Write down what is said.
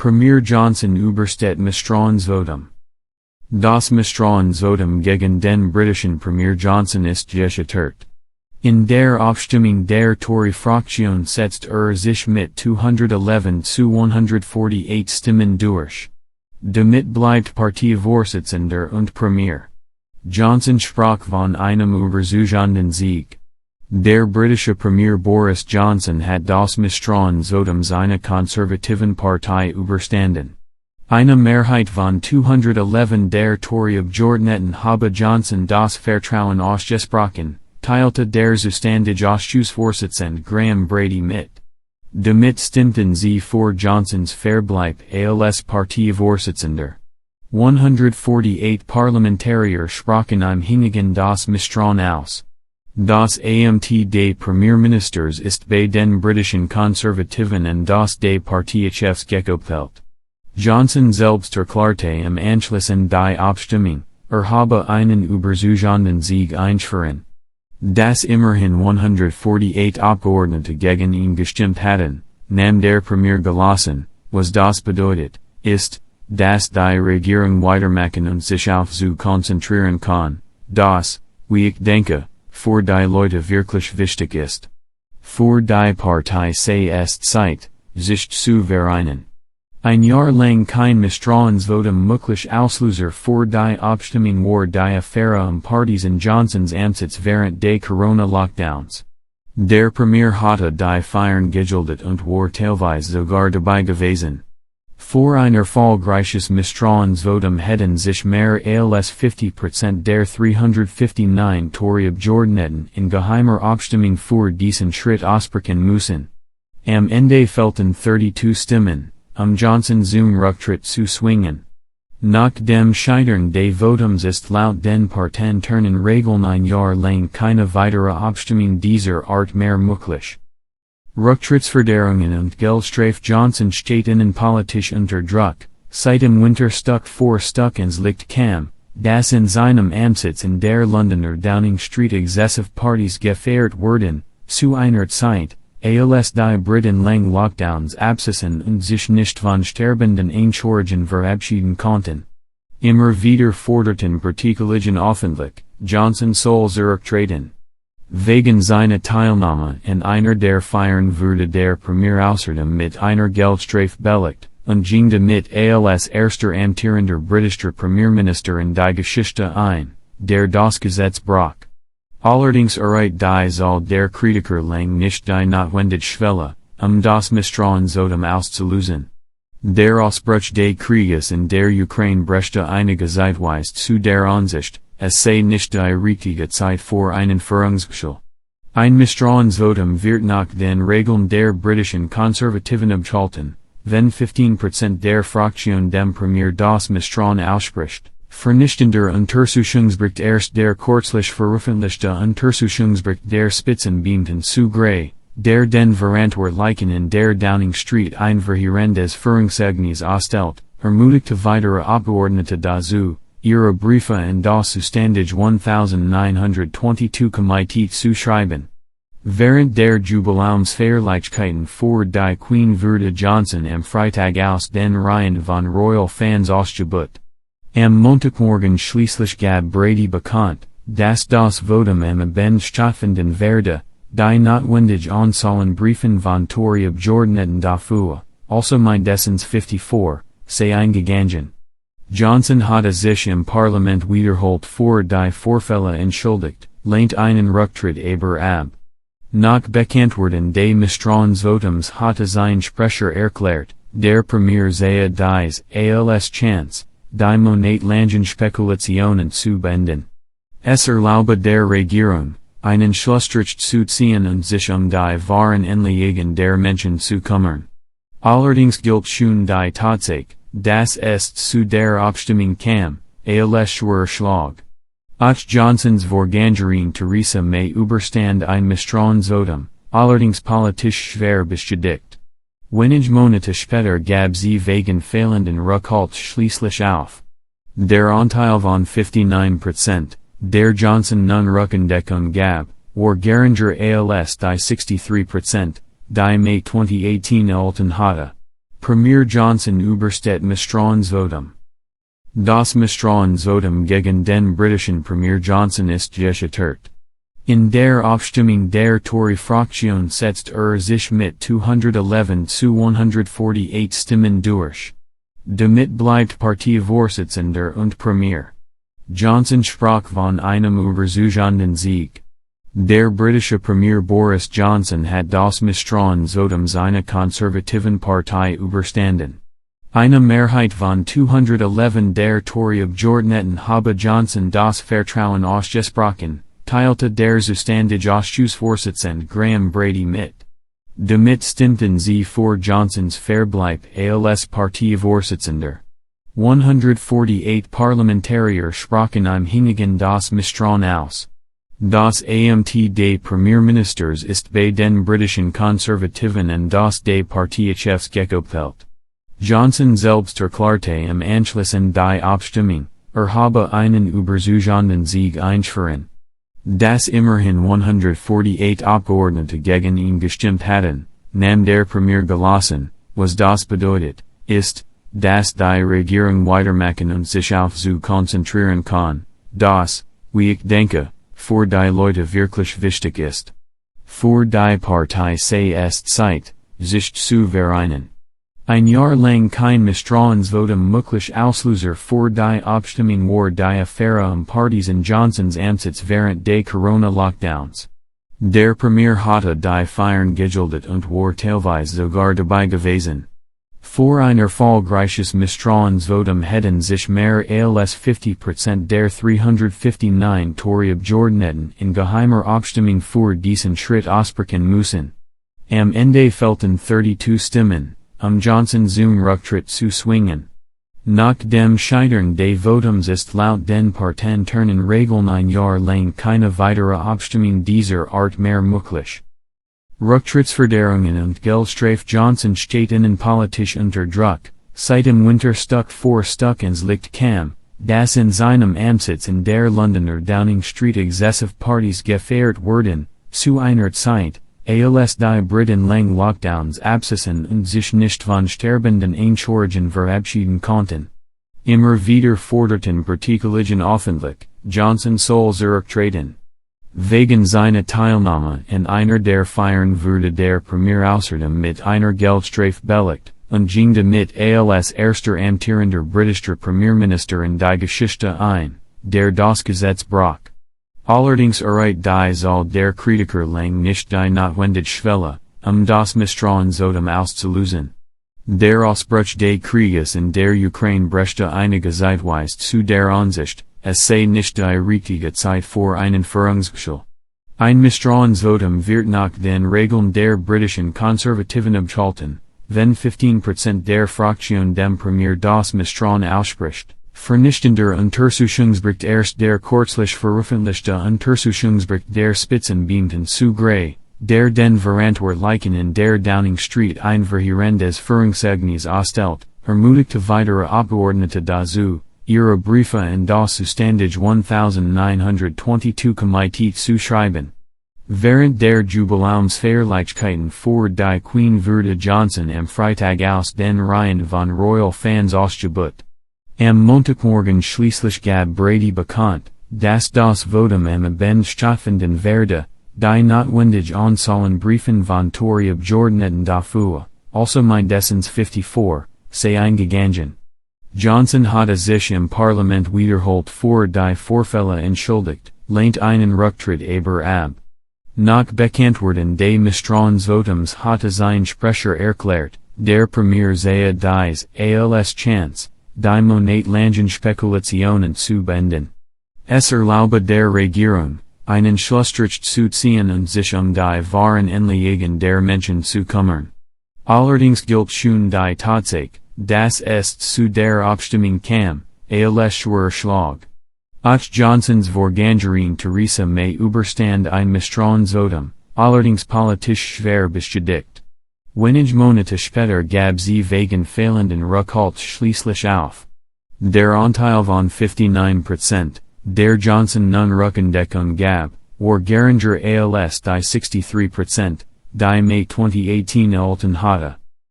Premier Johnson übersteht Misstrauensvotum. Das Misstrauensvotum gegen den britischen Premier Johnson ist gescheitert. In der Abstimmung der Tory-Fraktion setzte sich mit 211 zu 148 Stimmen durch. Damit bleibt Parteivorsitzender und Premier. Johnson sprach von einem überzeugenden Sieg. Der britische Premier Boris Johnson hat das Misstrauensvotum seiner Konservativen Partei überstanden. Eine Mehrheit von 211 der Tory-Abgeordneten habe Johnsons das Vertrauen ausgesprochen, teilte der zuständige Ausschussvorsitzende Graham Brady mit. Damit stimmten sie für Johnsons Verbleib als Parteivorsitzender. 148 Parlamentarier sprachen gegen das Misstrauen aus. Das Amt des Premierministers ist bei den britischen Konservativen und das des Parteichefs gekoppelt. Johnson selbst erklärte im Anschluss an die Abstimmung, habe einen überzeugenden Sieg eingefahren. Dass immerhin 148 Abgeordnete gegen ihn gestimmt hatten, nahm der Premier gelassen, was das bedeutet, ist, dass die Regierung weitermachen und sich auf so konzentrieren kann, das, wie ich denke, für die Leute wirklich wichtig ist. Für die Partei es Zeit, sich zu vereinen. Ein Jahr lang kein Misstrauensvotum möglich Auslöser für die Abstimmung war die Affäre Partys in Johnsons Amtssitz während des Corona-Lockdowns. Der Premier hatte die Feiern gegildet und war teilweise sogar dabei gewesen. Für ein erfolgreiches Misstrauensvotum hätten sich mehr als 50% der 359 Tory-Abgeordneten in geheimer Abstimmung für diesen Schritt aussprechen müssen. Am Ende fehlten 32 Stimmen, Johnsons Rücktritt zu zwingen. Nach dem Scheitern des Votums ist laut den parlamentarischen Regeln ein Jahr lang keine weitere Abstimmung dieser Art mehr möglich. Rücktrittsforderungen und Geldstrafe. Johnson steht innenpolitisch unter Druck, seit im Winter Stück ins Licht kam, dass in seinem Amtssitz in der Londoner Downing Street excessive Partys gefeiert wurden, zu einer Zeit, als die Briten lang Lockdowns absitzen und sich nicht von sterbenden Angehörigen verabschieden konnten. Immer wieder forderten Parteikollegen öffentlich, Johnson soll zurücktreten. Wegen seiner Teilnahme an einer der Feiern wurde der Premier außerdem mit einer Geldstrafe belegt, und ging damit als erster amtierender britischer Premierminister in die Geschichte ein, der das Gesetz brach. Allerdings erreicht die Zahl der Kritiker lang nicht die notwendige Schwelle, das Misstrauensvotum auszulösen. Der Ausbruch des Krieges in der Ukraine brachte einige zeitweise zu der Ansicht, es sei nicht die richtige Zeit für einen Führungswechsel. Ein Misstrauensvotum wird nach den Regeln der britischen Konservativen abgehalten, wenn 15% der Fraktion dem Premier das Misstrauen ausspricht. Vernichtender Untersuchungsbericht. Erst der kürzlich veröffentlichte Untersuchungsbericht der Spitzenbeamten zu Gray, der den Verantwortlichen in der Downing Street ein verheerendes Führungszeugnis ausstellt, ermutigte weitere Abgeordnete dazu, ihre Briefe in das zuständige 1922 Komitee zu schreiben. Während der Jubiläumsfeierlichkeiten für die Queen wurde Johnson am Freitag aus den Reihen von Royal Fans ausgebuht. Am Montagmorgen schließlich gab Brady bekannt, dass das Votum am Abend stattfinden werde, die notwendige Anzahl an Briefen von Tory-Abgeordneten dafür, also mindestens 54, sei eingegangen. Johnson hatte sich im Parlament wiederholt für die Vorfälle entschuldigt, lehnt einen Rücktritt aber ab. Nach Bekanntwerden des Misstrauensvotums hatte sein Sprecher erklärt, der Premier sehe dies als Chance, die monatelangen Spekulationen zu beenden. Es erlaube der Regierung, einen Schlussstrich zu ziehen und sich die wahren Anliegen der Menschen zu kümmern. Allerdings gilt schon die Tatsache, dass es zu der Abstimmung kam, als schwerer Schlag. Auch Johnsons Vorgängerin Theresa May überstand ein Misstrauensvotum, allerdings politisch schwer beschädigt. Wenige Monate später gab sie wegen fehlenden Rückhalts schließlich auf. Der Anteil von 59%, der Johnson nun Rückendeckung gab, war geringer als die 63%, die May 2018 erhalten hatte. Premier Johnson übersteht Misstrauensvotum. Das Misstrauensvotum gegen den britischen Premier Johnson ist gescheitert. In der Abstimmung der Tory-Fraktion setzte sich mit 211 zu 148 Stimmen durch. Damit bleibt Parteivorsitzender und Premier. Johnson sprach von einem überzeugenden Sieg. Der britische Premier Boris Johnson hat das Misstrauensvotum seiner Konservativen Partei überstanden. Eine Mehrheit von 211 der Tory-Abgeordneten habe Johnsons das Vertrauen ausgesprochen, teilte der zuständige Ausschussvorsitzende Graham Brady mit. Damit stimmten sie für Johnsons Verbleib als Parteivorsitzender. 148 Parlamentarier sprachen gegen das Misstrauen aus. Das Amt des Premierministers ist bei den britischen Konservativen und das des Parteichefs gekoppelt. Johnson selbst erklärte im Anschluss an die Abstimmung, habe einen überzeugenden Sieg eingefahren. Dass immerhin 148 Abgeordnete gegen ihn gestimmt hatten, nahm der Premier gelassen, was das bedeutet, ist, dass die Regierung weitermachen und sich auf zu konzentrieren kann, das, wie ich denke, für die Leute wirklich wichtig ist. Für die Partei sei es Zeit, sich zu vereinen. Ein Jahr lang kein Misstrauensvotum möglich Auslöser für die Abstimmung war die Affäre Partys in Johnsons Amtssitz während des Corona-Lockdowns. Der Premier hatte die Feiern gegildet und war teilweise sogar dabei gewesen. Für ein erfolgreiches Misstrauensvotum hätten sich mehr als 50% der 359 Tory-Abgeordneten in geheimer Abstimmung für diesen Schritt aussprechen müssen. Am Ende fehlten 32 Stimmen, Johnsons Rücktritt zu zwingen. Nach dem Scheitern des Votums ist laut den parlamentarischen Regeln ein Jahr lang keine weitere Abstimmung dieser Art mehr möglich. Rücktrittsforderungen und Geldstrafe. Johnson steht innenpolitisch unter Druck, seit im Winter Stück ins Licht kam, dass in seinem Amtssitz in der Londoner Downing Street excessive Partys gefeiert wurden, zu einer Zeit, als die Briten lang Lockdowns absitzen und sich nicht von sterbenden Angehörigen verabschieden konnten. Immer wieder forderten Partikollegen öffentlich, Johnson soll zurücktreten. Wegen seiner Teilnahme in einer der Feiern wurde der Premier außerdem mit einer Geldstrafe belegt, und ging damit als erster amtierender britischer Premierminister in die Geschichte ein, der das Gesetz brach. Allerdings erreicht die Zahl der Kritiker lang nicht die notwendige Schwelle, das Misstrauensvotum auszulösen. Der Ausbruch des Krieges in der Ukraine brachte einige zeitweise zu der Ansicht, es sei nicht die richtige Zeit für einen Führungswechsel. Ein Misstrauensvotum wird nach den Regeln der britischen Konservativen abgehalten, wenn 15% der Fraktion dem Premier das Misstrauen ausspricht. Vernichtender Untersuchungsbericht. Erst der kürzlich veröffentlichte Untersuchungsbericht der Spitzenbeamten zu Gray, der den Verantwortlichen in der Downing Street ein verheerendes Führungszeugnis ausstellt, ermutigte weitere Abgeordnete dazu, ihre Briefe in das zuständige 1922 Komitee zu schreiben. Während der Jubiläumsfeierlichkeiten für die Queen wurde Johnson am Freitag aus den Reihen von Royal Fans ausgebuht. Am Montagmorgen schließlich gab Brady bekannt, dass das Votum am Abend stattfinden werde, die notwendige Anzahl an Briefen von Tory-Abgeordneten dafür, also mindestens 54, sei eingegangen. Johnson hatte sich im Parlament wiederholt für die Vorfälle entschuldigt, lehnt einen Rücktritt aber ab. Nach Bekanntwerden des Misstrauensvotums hatte sein Sprecher erklärt, der Premier sehe dies als Chance, die monatelangen Spekulationen zu beenden. Es erlaube der Regierung, einen Schlussstrich zu ziehen und sich die wahren Anliegen der Menschen zu kümmern. Allerdings gilt schon die Tatsache, dass es zu der Abstimmung kam, als schwerer Schlag. Auch Johnsons Vorgängerin Theresa May überstand ein Misstrauensvotum, allerdings politisch schwer beschädigt. Wenige Monate später gab sie wegen fehlenden Rückhalts schließlich auf. Der Anteil von 59%, der Johnson nun Rückendeckung gab, war geringer als die 63%, die May 2018 erhalten hatte.